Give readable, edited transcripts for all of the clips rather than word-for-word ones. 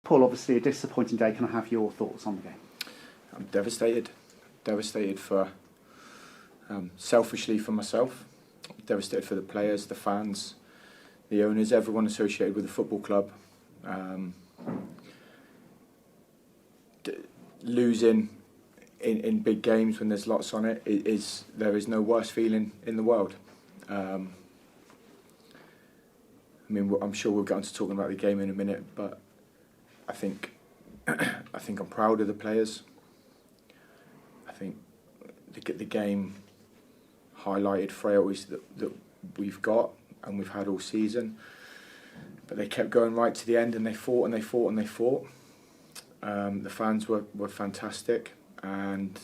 Paul, obviously a disappointing day. Can I have your thoughts on the game? I'm devastated. Devastated for, selfishly for myself. Devastated for the players, the fans, the owners, everyone associated with the football club. Losing in big games when there's lots on it there is no worse feeling in the world. I mean, I'm sure we'll get on to talking about the game in a minute, but I think I'm proud of the players. I think the game highlighted frailties that we've got and we've had all season, but they kept going right to the end, and they fought and they fought and they fought. The fans were fantastic, and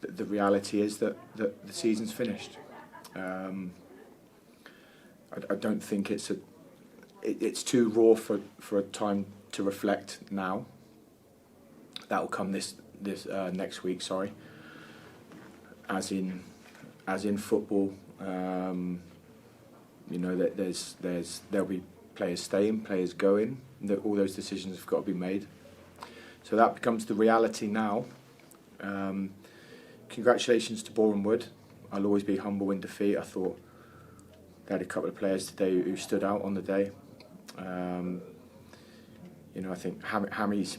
the reality is that the season's finished. I don't think it's too raw for a time to reflect now. That will come this next week. Sorry. As in football, there'll be players staying, players going. All those decisions have got to be made. So that becomes the reality now. Congratulations to Boreham Wood. I'll always be humble in defeat. I thought they had a couple of players today who stood out on the day. I think Hammy's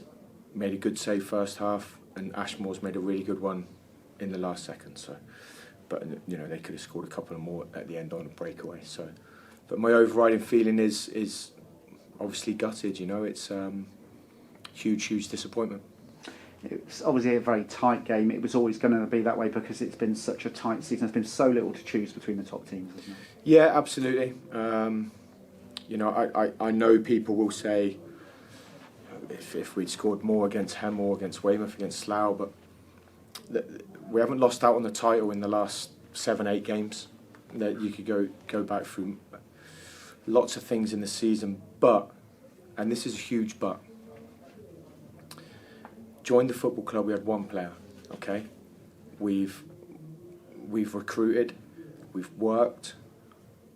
made a good save first half, and Ashmore's made a really good one in the last second. So, but they could have scored a couple of more at the end on a breakaway. So, but my overriding feeling is obviously gutted. It's huge disappointment. It's obviously a very tight game. It was always going to be that way because it's been such a tight season. There's been so little to choose between the top teams, hasn't it? Yeah, absolutely. I know people will say if we'd scored more against Hem or against Weymouth, against Slough, but we haven't lost out on the title in the last 7-8 games. That you could go back through lots of things in the season, but, and this is a huge but, joined the football club, we had one player, okay? We've recruited, we've worked,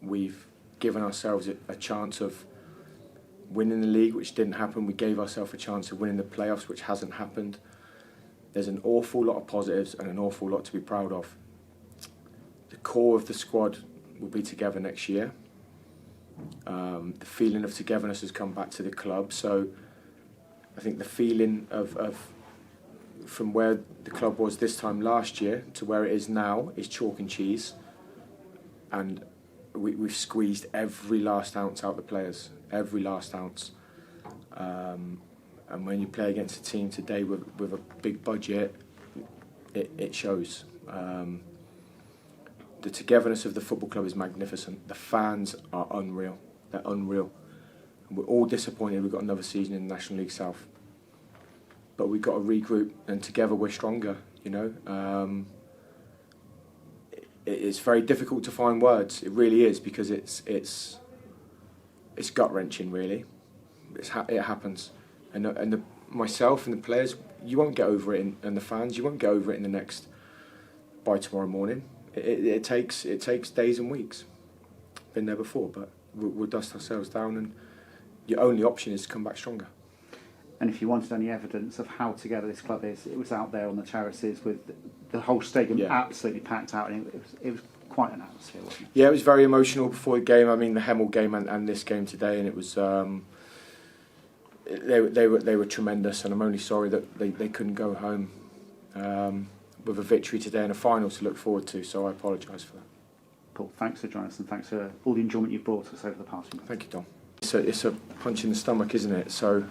we've given ourselves a chance of winning the league, which didn't happen. We gave ourselves a chance of winning the playoffs, which hasn't happened. There's an awful lot of positives and an awful lot to be proud of. The core of the squad will be together next year. The feeling of togetherness has come back to the club, so I think the feeling of from where the club was this time last year to where it is now is chalk and cheese, and we've squeezed every last ounce out of the players, every last ounce. And when you play against a team today with a big budget, it shows. The togetherness of the football club is magnificent. The fans are unreal. They're unreal. And we're all disappointed we've got another season in the National League South. But we've got to regroup, and together we're stronger, It's very difficult to find words. It really is, because it's gut-wrenching, really. It happens. And myself and the players, you won't get over it, and the fans, you won't get over it by tomorrow morning. It takes days and weeks. Been there before, but we'll dust ourselves down, and your only option is to come back stronger. And if you wanted any evidence of how together this club is, it was out there on the terraces with the whole stadium absolutely packed out, and it was quite an atmosphere, wasn't it? Yeah, it was very emotional before the game. I mean, the Hemel game and this game today, and it was they were tremendous, and I'm only sorry that they couldn't go home with a victory today and a final to look forward to. So I apologise for that. Paul, thanks for joining us, and thanks for all the enjoyment you've brought us over the past few months. Thank you, Dom. It's a punch in the stomach, isn't it? So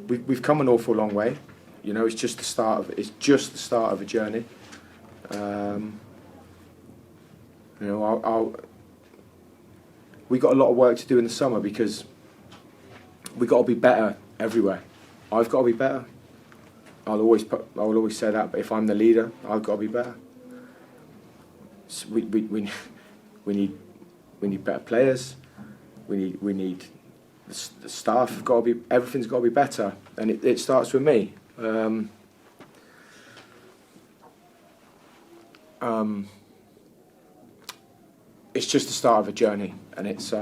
we've come an awful long way. It's just the start of a journey. We got a lot of work to do in the summer, because we got to be better everywhere. I've got to be better. I'll always say that. But if I'm the leader, I've got to be better. So we need better players. We need the staff have got to be. Everything's got to be better, and it starts with me. It's just the start of a journey, and it's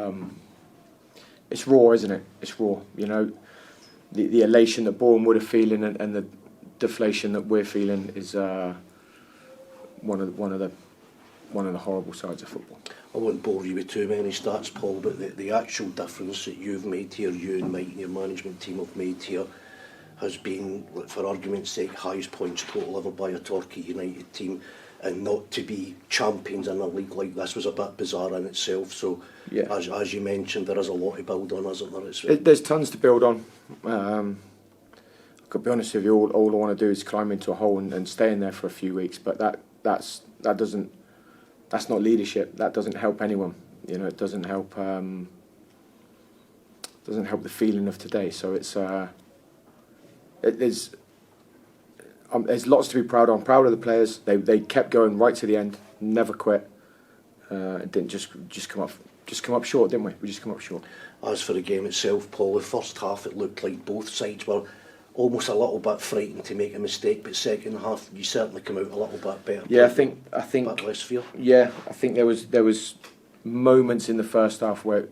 it's raw, isn't it? It's raw. You know, the elation that Boreham would have feeling and the deflation that we're feeling is one of the horrible sides of football. I won't bore you with too many stats, Paul, but the actual difference that you've made here, you and Mike and your management team have made here, has been, for argument's sake, highest points total ever by a Torquay United team, and not to be champions in a league like this was a bit bizarre in itself. So, yeah, as you mentioned, there is a lot to build on, isn't there? There's tons to build on. I've got to be honest with you, all I want to do is climb into a hole and stay in there for a few weeks, but that's not leadership. That doesn't help anyone. You know, it doesn't help the feeling of today. So there's lots to be proud of. I'm proud of the players. They kept going right to the end, never quit. It didn't just come up short, didn't we? We just come up short. As for the game itself, Paul, the first half it looked like both sides were almost a little bit frightened to make a mistake, but second half you certainly come out a little bit better. Yeah, I think a bit less fear. Yeah, I think there was moments in the first half where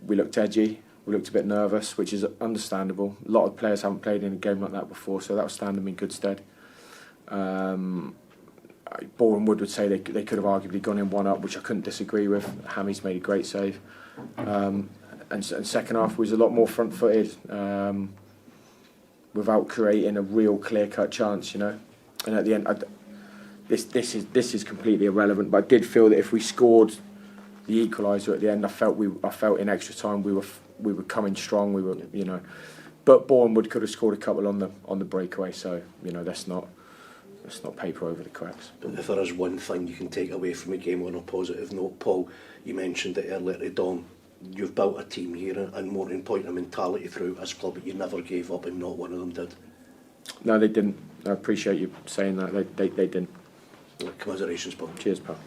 we looked edgy, we looked a bit nervous, which is understandable. A lot of players haven't played in a game like that before, so that was standing them in good stead. Boreham would say they could have arguably gone in 1-up, which I couldn't disagree with. Hammy's made a great save, and second half was a lot more front-footed. Without creating a real clear-cut chance, you know, and at the end, this is completely irrelevant. But I did feel that if we scored the equaliser at the end, I felt in extra time we were coming strong. We were, you know, but Boreham could have scored a couple on the breakaway. So you know, that's not paper over the cracks. But if there is one thing you can take away from the game on a positive note, Paul, you mentioned it earlier on. You've built a team here, and more important, a mentality throughout this club that you never gave up, and not one of them did. No, they didn't. I appreciate you saying that. They didn't. Commiserations, Paul. Cheers, pal.